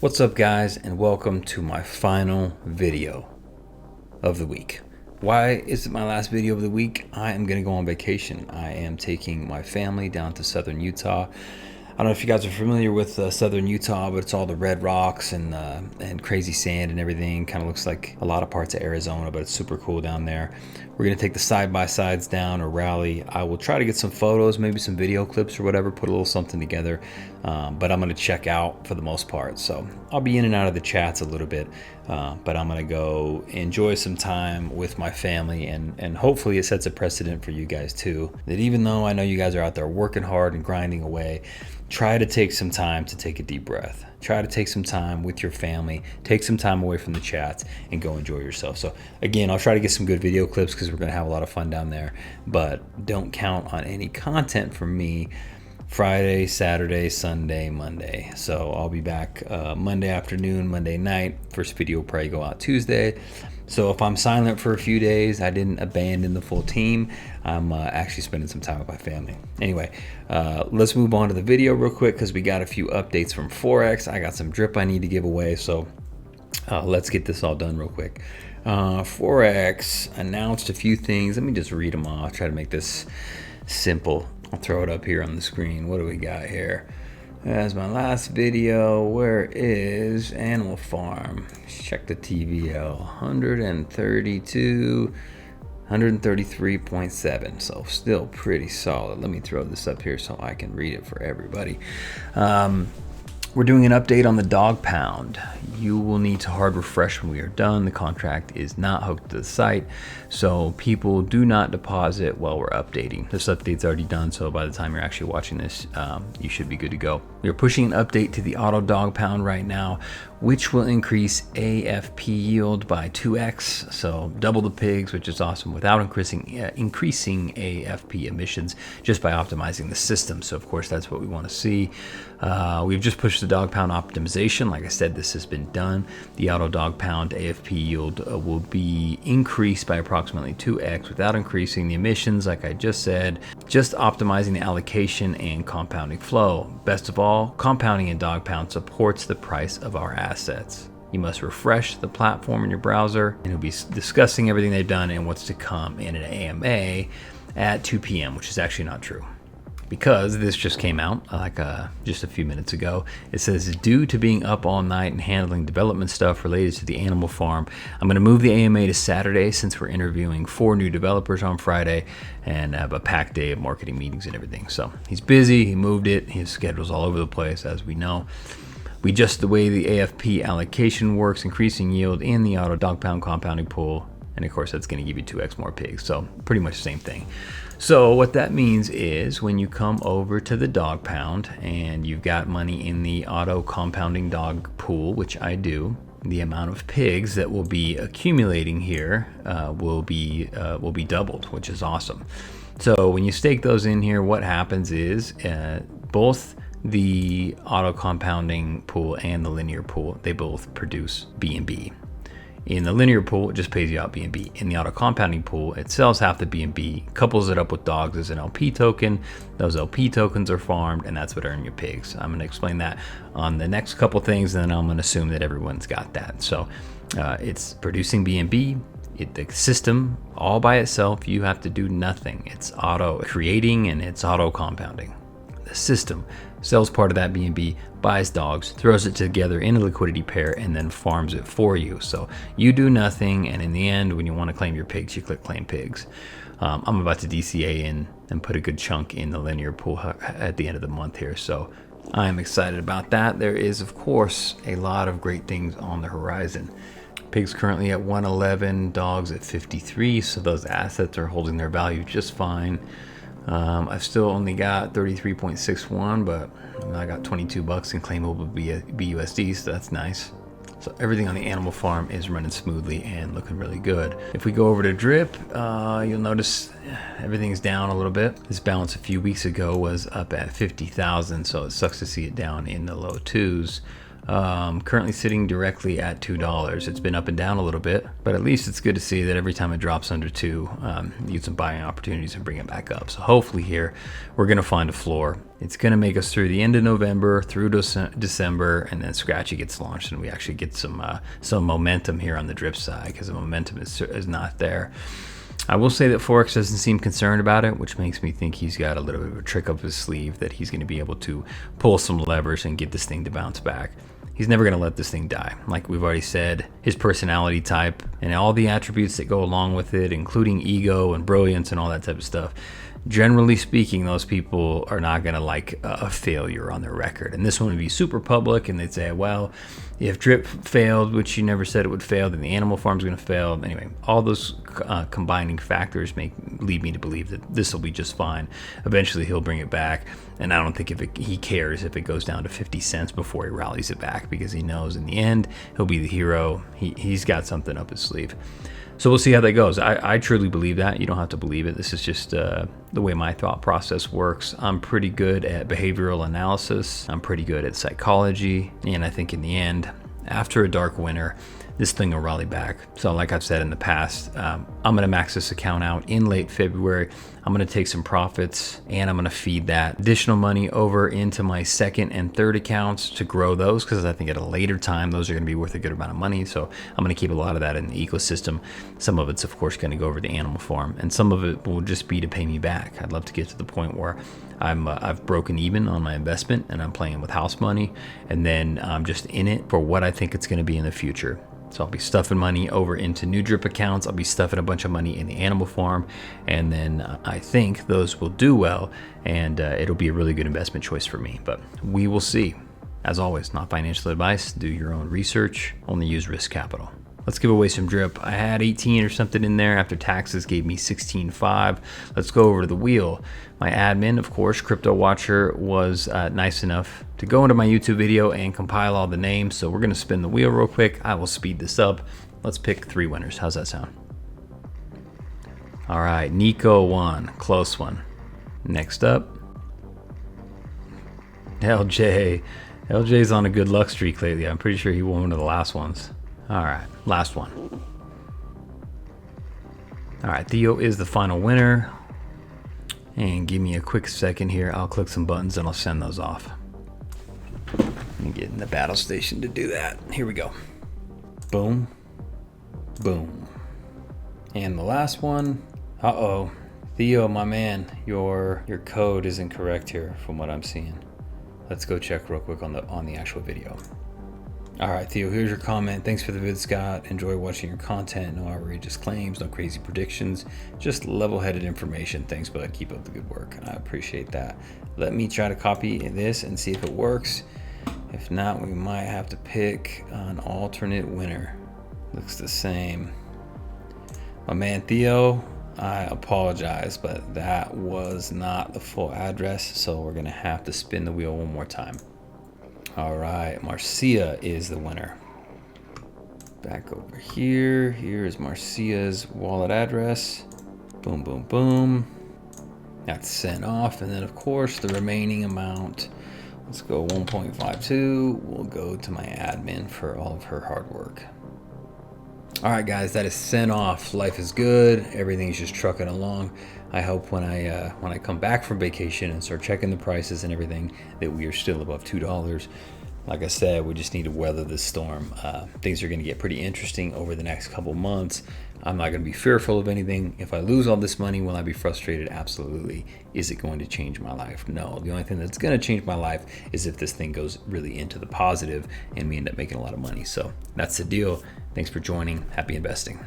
What's up, guys, and welcome to my final video of the week. Why is it my last video of the week? I am gonna go on vacation. I am taking my family down to southern Utah. I don't know if you guys are familiar with southern Utah, but it's all the red rocks and crazy sand and everything. Kind of looks like a lot of parts of Arizona, but it's super cool down there. We're gonna take the side-by-sides down or rally. I will try to get some photos, maybe some video clips or whatever, put a little something together. But I'm gonna check out for the most part. So I'll be in and out of the chats a little bit, but I'm gonna go enjoy some time with my family, and hopefully it sets a precedent for you guys too. That even though I know you guys are out there working hard and grinding away, try to take some time to take a deep breath. Try to take some time with your family, take some time away from the chats, and go enjoy yourself. So again, I'll try to get some good video clips because we're gonna have a lot of fun down there, but don't count on any content from me Friday, Saturday, Sunday, Monday. So I'll be back Monday afternoon, Monday night. First video will probably go out Tuesday. So if I'm silent for a few days, I didn't abandon the full team. I'm actually spending some time with my family. Anyway, let's move on to the video real quick because we got a few updates from Forex. I got some drip I need to give away, so let's get this all done real quick. Forex announced a few things. Let me just read them off. Try to make this simple. I'll throw it up here on the screen. What do we got here? As my last video, where is Animal Farm? Check the TVL, 133.7, so still pretty solid. Let me throw this up here so I can read it for everybody. We're doing an update on the dog pound. You will need to hard refresh when we are done. The contract is not hooked to the site, so people do not deposit while we're updating. This update's already done, so by the time you're actually watching this, you should be good to go. We are pushing an update to the auto dog pound right now, which will increase AFP yield by 2x, so double the pigs, which is awesome, without increasing AFP emissions, just by optimizing the system. So of course that's what we want to see. We've just pushed the dog pound optimization. Like I said, this has been done. The auto dog pound AFP yield will be increased by approximately 2x without increasing the emissions, like I just said, just optimizing the allocation and compounding flow. Best of all, compounding in dog pound supports the price of our assets. You must refresh the platform in your browser, and it'll be discussing everything they've done and what's to come in an AMA at 2 p.m., which is actually not true, because this just came out like just a few minutes ago. It says, due to being up all night and handling development stuff related to the Animal Farm, I'm going to move the AMA to Saturday since we're interviewing 4 new developers on Friday and have a packed day of marketing meetings and everything. So he's busy, he moved it, his schedule's all over the place, as we know. We adjust the way the AFP allocation works, increasing yield in the auto dog pound compounding pool, and of course that's going to give you 2x more pigs, so pretty much the same thing. So what that means is when you come over to the dog pound and you've got money in the auto compounding dog pool, which I do, the amount of pigs that will be accumulating here will be doubled, which is awesome. So when you stake those in here, what happens is both the auto compounding pool and the linear pool, they both produce B&B. In the linear pool, it just pays you out B&B. In the auto compounding pool, it sells half the B&B, couples it up with dogs as an LP token. Those LP tokens are farmed, and that's what earn your pigs. I'm going to explain that on the next couple things, and then I'm going to assume that everyone's got that. So it's producing B&B. The system all by itself, you have to do nothing. It's auto creating and it's auto compounding. The system sells part of that B&B, buys dogs, throws it together in a liquidity pair, and then farms it for you. So you do nothing, and in the end, when you want to claim your pigs, you click claim pigs. I'm about to DCA in and put a good chunk in the linear pool at the end of the month here, so I'm excited about that. There is, of course, a lot of great things on the horizon. Pigs currently at 111, dogs at 53, so those assets are holding their value just fine. I've still only got 33.61, but I got 22 bucks in claimable BUSD, so that's nice. So everything on the Animal Farm is running smoothly and looking really good. If we go over to drip, you'll notice everything's down a little bit. This balance a few weeks ago was up at 50,000, so it sucks to see it down in the low twos. Currently sitting directly at $2. It's been up and down a little bit, but at least it's good to see that every time it drops under 2, you get some buying opportunities and bring it back up. So hopefully here we're going to find a floor. It's going to make us through the end of November, through December, and then Scratchy gets launched and we actually get some momentum here on the drip side, because the momentum is not there. I will say that Forex doesn't seem concerned about it, which makes me think he's got a little bit of a trick up his sleeve that he's going to be able to pull some levers and get this thing to bounce back. He's never going to let this thing die. Like we've already said, his personality type and all the attributes that go along with it, including ego and brilliance and all that type of stuff. Generally speaking, those people are not going to like a failure on their record. And this one would be super public, and they'd say, well, if drip failed, which you never said it would fail, then the animal farm's going to fail. Anyway, all those combining factors lead me to believe that this will be just fine. Eventually, he'll bring it back. And I don't think he cares if it goes down to 50 cents before he rallies it back, because he knows in the end, he'll be the hero. He's got something up his sleeve. So we'll see how that goes. I truly believe that. You don't have to believe it. This is just the way my thought process works. I'm pretty good at behavioral analysis. I'm pretty good at psychology. And I think in the end, after a dark winter, this thing will rally back. So like I've said in the past, I'm going to max this account out in late February. I'm going to take some profits and I'm going to feed that additional money over into my second and third accounts to grow those, because I think at a later time, those are going to be worth a good amount of money. So I'm going to keep a lot of that in the ecosystem. Some of it's, of course, going to go over the animal farm, and some of it will just be to pay me back. I'd love to get to the point where I've broken even on my investment and I'm playing with house money, and then I'm just in it for what I think it's going to be in the future. So I'll be stuffing money over into new drip accounts. I'll be stuffing a bunch of money in the animal farm. And then I think those will do well, and it'll be a really good investment choice for me. But we will see. As always, not financial advice. Do your own research. Only use risk capital. Let's give away some drip. I had 18 or something in there. After taxes gave me 16.5. Let's go over to the wheel. My admin, of course, Crypto Watcher, was nice enough to go into my YouTube video and compile all the names. So we're going to spin the wheel real quick. I will speed this up. Let's pick 3 winners. How's that sound? All right, Nico won. Close one. Next up, LJ. LJ's on a good luck streak lately. I'm pretty sure he won one of the last ones. All right, last one. All right, Theo is the final winner. And give me a quick second here. I'll click some buttons and I'll send those off. Let me get in the battle station to do that. Here we go. Boom. Boom. And the last one. Uh-oh. Theo, my man, your code is incorrect here from what I'm seeing. Let's go check real quick on the actual video. All right, Theo, here's your comment. Thanks for the vid, Scott. Enjoy watching your content. No outrageous claims, no crazy predictions, just level-headed information. Thanks, bud. Keep up the good work. I appreciate that. Let me try to copy this and see if it works. If not, we might have to pick an alternate winner. Looks the same. My man, Theo, I apologize, but that was not the full address, so we're going to have to spin the wheel one more time. All right, Marcia is the winner. Back over here. Here is Marcia's wallet address. Boom, boom, boom. That's sent off. And then, of course, the remaining amount. Let's go 1.52. We'll go to my admin for all of her hard work. All right, guys, that is sent off. Life is good. Everything's just trucking along. I hope when I come back from vacation and start checking the prices and everything that we are still above $2. Like I said, we just need to weather this storm. Things are going to get pretty interesting over the next couple months. I'm not going to be fearful of anything. If I lose all this money, will I be frustrated? Absolutely. Is it going to change my life? No. The only thing that's going to change my life is if this thing goes really into the positive and we end up making a lot of money. So that's the deal. Thanks for joining. Happy investing.